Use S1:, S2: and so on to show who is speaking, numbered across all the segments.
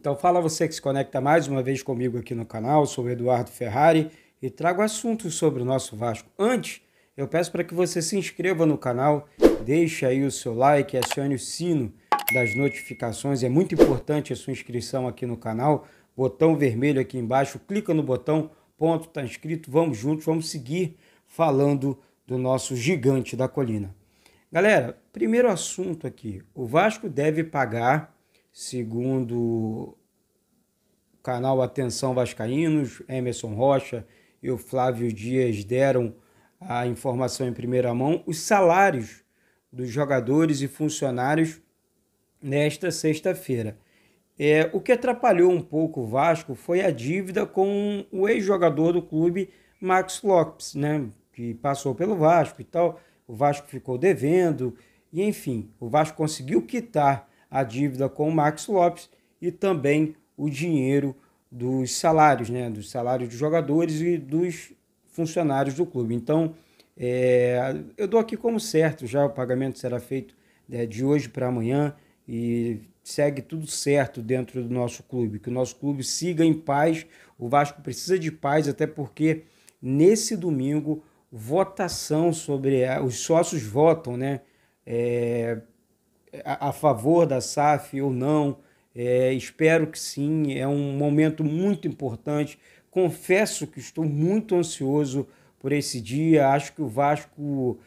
S1: Então fala você que se conecta mais uma vez comigo aqui no canal, sou o Eduardo Ferrari e trago assuntos sobre o nosso Vasco. Antes, eu peço para que você se inscreva no canal, deixe aí o seu like, acione o sino das notificações, é muito importante a sua inscrição aqui no canal, botão vermelho aqui embaixo, clica no botão, ponto, tá inscrito, vamos juntos, vamos seguir falando do nosso gigante da colina. Galera, primeiro assunto aqui, o Vasco deve pagar, segundo o canal Atenção Vascaínos, Emerson Rocha e o Flávio Dias deram a informação em primeira mão, os salários dos jogadores e funcionários nesta sexta-feira. O que atrapalhou um pouco o Vasco foi a dívida com o ex-jogador do clube, Max Lopes, né, que passou pelo Vasco e tal. O Vasco ficou devendo e, enfim, o Vasco conseguiu quitar a dívida com o Max Lopes e também o dinheiro dos salários, né, dos salários dos jogadores e dos funcionários do clube. Então, eu dou aqui como certo, já o pagamento será feito de hoje para amanhã e segue tudo certo dentro do nosso clube, que o nosso clube siga em paz. O Vasco precisa de paz, até porque nesse domingo, votação sobre... Os sócios votam, né? A favor da SAF ou não. Espero que sim, é um momento muito importante. Confesso que estou muito ansioso por esse dia. Acho que o Vasco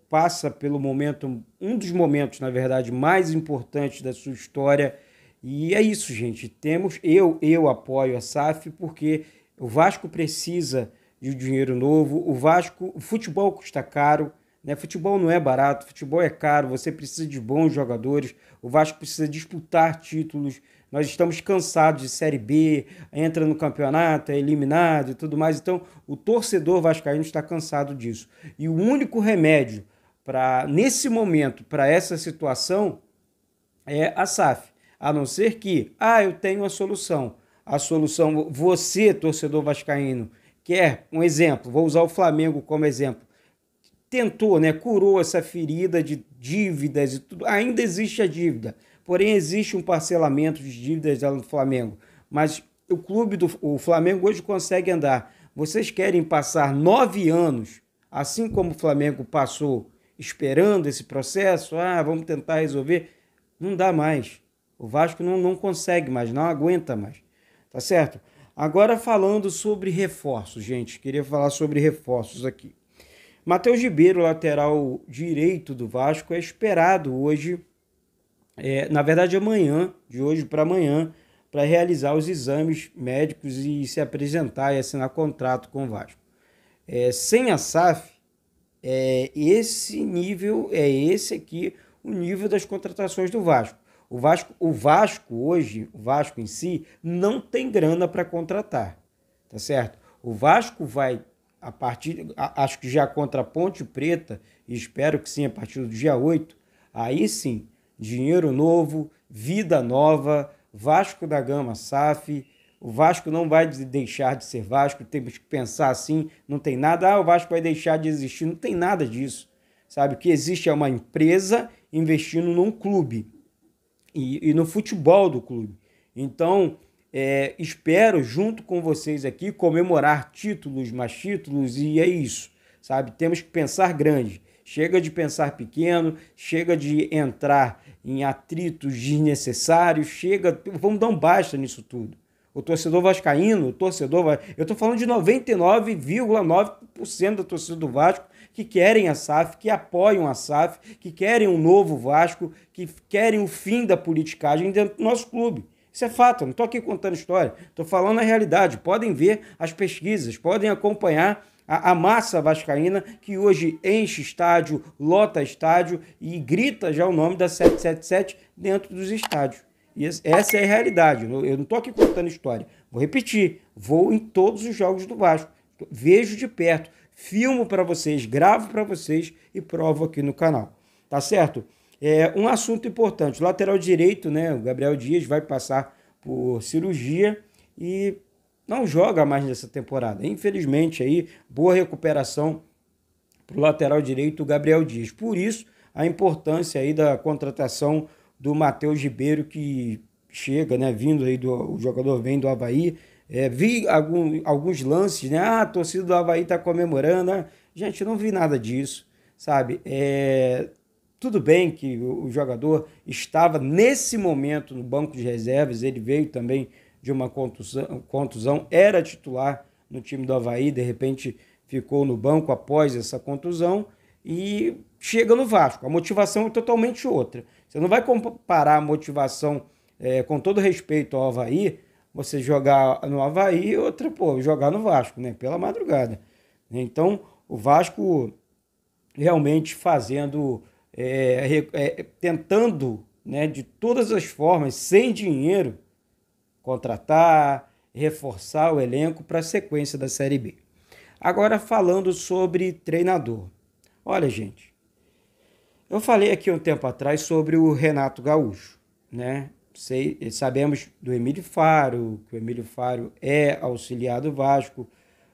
S1: passa pelo momento, um dos momentos, na verdade, mais importantes da sua história. E é isso, gente. Eu apoio a SAF porque o Vasco precisa de dinheiro novo. O futebol custa caro, né? Futebol não é barato, futebol é caro, você precisa de bons jogadores, o Vasco precisa disputar títulos. Nós estamos cansados de Série B, entra no campeonato, é eliminado e tudo mais. Então, o torcedor vascaíno está cansado disso. E o único remédio nesse momento, para essa situação, é a SAF. A não ser que, eu tenho a solução. A solução, você, torcedor vascaíno, quer um exemplo, vou usar o Flamengo como exemplo, tentou, né, curou essa ferida de dívidas e tudo, ainda existe a dívida, porém existe um parcelamento de dívidas do Flamengo, mas o Flamengo hoje consegue andar. Vocês querem passar 9 anos, assim como o Flamengo passou, esperando esse processo, vamos tentar resolver, não dá mais. O Vasco não consegue mais, não aguenta mais, tá certo? Agora falando sobre reforços, gente, queria falar sobre reforços aqui. Matheus Ribeiro, lateral direito do Vasco, é esperado hoje, na verdade amanhã, de hoje para amanhã, para realizar os exames médicos e se apresentar e assinar contrato com o Vasco. Sem a SAF, esse aqui, o nível das contratações do Vasco. O Vasco hoje, o Vasco em si, não tem grana para contratar, tá certo? O Vasco vai, acho que já contra a Ponte Preta, e espero que sim, a partir do dia 8, aí sim, dinheiro novo, vida nova, Vasco da Gama SAF. O Vasco não vai deixar de ser Vasco, temos que pensar assim, não tem nada, o Vasco vai deixar de existir, não tem nada disso, sabe? O que existe é uma empresa investindo num clube e no futebol do clube. Então, espero, junto com vocês aqui, comemorar títulos, mais títulos, e é isso, sabe? Temos que pensar grande. Chega de pensar pequeno, chega de entrar em atritos desnecessários, vamos dar um basta nisso tudo. O torcedor vascaíno, eu estou falando de 99,9% da torcida do Vasco que querem a SAF, que apoiam a SAF, que querem um novo Vasco, que querem o fim da politicagem dentro do nosso clube. Isso é fato, eu não estou aqui contando história, estou falando a realidade. Podem ver as pesquisas, podem acompanhar a massa vascaína que hoje enche estádio, lota estádio e grita já o nome da 777 dentro dos estádios. E essa é a realidade, eu não estou aqui contando história. Vou repetir, vou em todos os jogos do Vasco, vejo de perto, filmo para vocês, gravo para vocês e provo aqui no canal, tá certo? Um assunto importante, o lateral direito, né, o Gabriel Dias vai passar por cirurgia e não joga mais nessa temporada. Infelizmente, aí, boa recuperação para o lateral direito, o Gabriel Dias. Por isso, a importância aí da contratação do Matheus Ribeiro, que chega, né, vindo aí o jogador vem do Avaí, vi alguns lances, né, a torcida do Avaí tá comemorando, né? Gente, não vi nada disso, sabe, tudo bem que o jogador estava nesse momento no banco de reservas, ele veio também de uma contusão, era titular no time do Avaí, de repente ficou no banco após essa contusão e chega no Vasco. A motivação é totalmente outra. Você não vai comparar a motivação, com todo respeito ao Avaí, você jogar no Avaí e outra, jogar no Vasco, né? Pela madrugada. Então, o Vasco realmente fazendo, tentando, né, de todas as formas, sem dinheiro, contratar, reforçar o elenco para a sequência da Série B. Agora falando sobre treinador. Olha, gente, eu falei aqui um tempo atrás sobre o Renato Gaúcho, né? Sabemos do Emílio Faro, que o Emílio Faro é auxiliar do Vasco,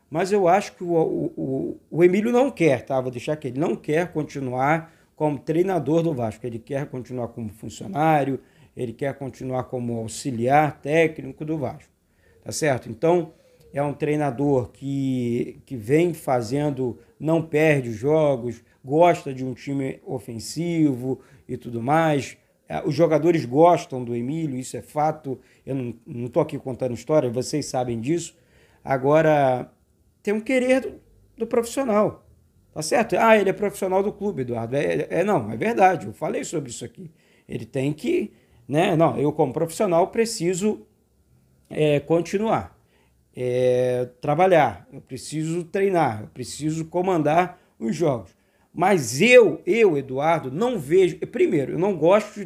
S1: mas eu acho que o Emílio não quer, tá? Vou deixar que ele não quer continuar como treinador do Vasco, ele quer continuar como funcionário, ele quer continuar como auxiliar técnico do Vasco, tá certo? Então, é um treinador que vem fazendo, não perde os jogos, gosta de um time ofensivo e tudo mais. Os jogadores gostam do Emílio, isso é fato. Eu não estou aqui contando história, vocês sabem disso. Agora, tem um querer do profissional, tá certo? Ah, ele é profissional do clube, Eduardo. Não, é verdade, eu falei sobre isso aqui. Ele tem que, né? Não, eu como profissional preciso continuar. Trabalhar, eu preciso treinar, eu preciso comandar os jogos. Mas eu, Eduardo, não vejo... Primeiro, eu não gosto,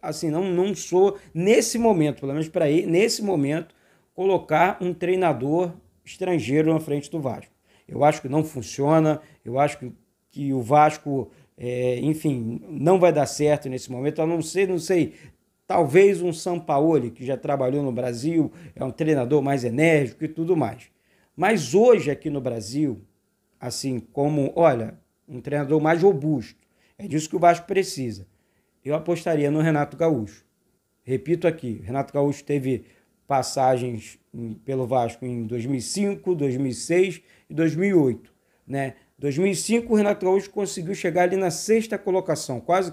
S1: assim, não sou, nesse momento, pelo menos para ele, nesse momento, colocar um treinador estrangeiro na frente do Vasco. Eu acho que não funciona, eu acho que o Vasco, enfim, não vai dar certo nesse momento, a não sei... Talvez um Sampaoli, que já trabalhou no Brasil, é um treinador mais enérgico e tudo mais. Mas hoje aqui no Brasil, assim como, olha, um treinador mais robusto, é disso que o Vasco precisa. Eu apostaria no Renato Gaúcho. Repito aqui, Renato Gaúcho teve passagens pelo Vasco em 2005, 2006 e 2008, né? 2005 o Renato Gaúcho conseguiu chegar ali na 6ª colocação, quase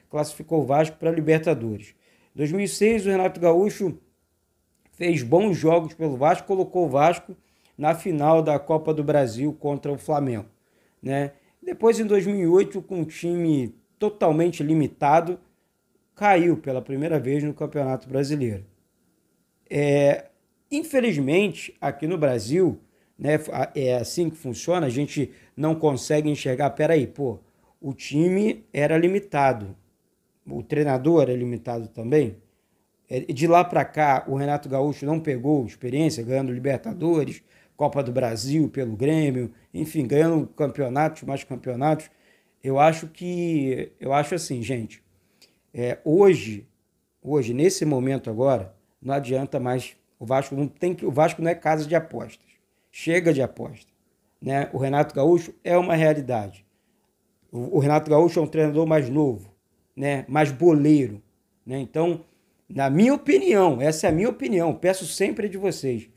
S1: classificou o Vasco para a Libertadores. 2006 o Renato Gaúcho fez bons jogos pelo Vasco, colocou o Vasco na final da Copa do Brasil contra o Flamengo, né? Depois em 2008 com um time totalmente limitado, caiu pela primeira vez no Campeonato Brasileiro. Infelizmente aqui no Brasil, né, é assim que funciona, a gente não consegue enxergar, peraí, o time era limitado, o treinador era limitado também. De lá para cá, o Renato Gaúcho não pegou experiência, ganhando Libertadores, Copa do Brasil pelo Grêmio, enfim, ganhando campeonatos, mais campeonatos. Eu acho assim, gente, hoje, nesse momento agora, não adianta mais, o Vasco não é casa de apostas. Chega de aposta, né? O Renato Gaúcho é uma realidade. O Renato Gaúcho é um treinador mais novo, né? Mais boleiro, né? Então, na minha opinião, essa é a minha opinião, peço sempre de vocês.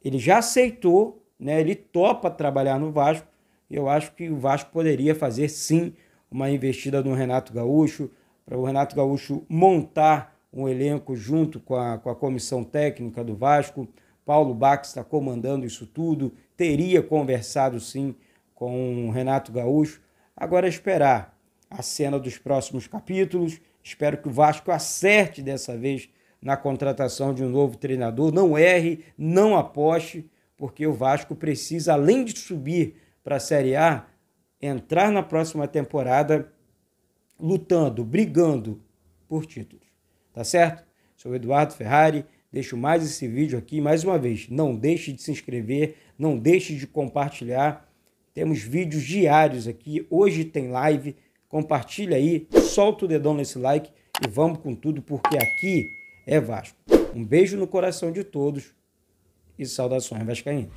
S1: Ele já aceitou, né? Ele topa trabalhar no Vasco. Eu acho que o Vasco poderia fazer, sim, uma investida no Renato Gaúcho, para o Renato Gaúcho montar um elenco junto com a comissão técnica do Vasco. Paulo Bax está comandando isso tudo, teria conversado sim com o Renato Gaúcho. Agora esperar a cena dos próximos capítulos, espero que o Vasco acerte dessa vez na contratação de um novo treinador, não erre, não aposte, porque o Vasco precisa, além de subir para a Série A, entrar na próxima temporada lutando, brigando por títulos, tá certo? Sou o Eduardo Ferrari, deixo mais esse vídeo aqui, mais uma vez, não deixe de se inscrever, não deixe de compartilhar, temos vídeos diários aqui, hoje tem live, compartilha aí, solta o dedão nesse like e vamos com tudo, porque aqui é Vasco. Um beijo no coração de todos e saudações vascaínas.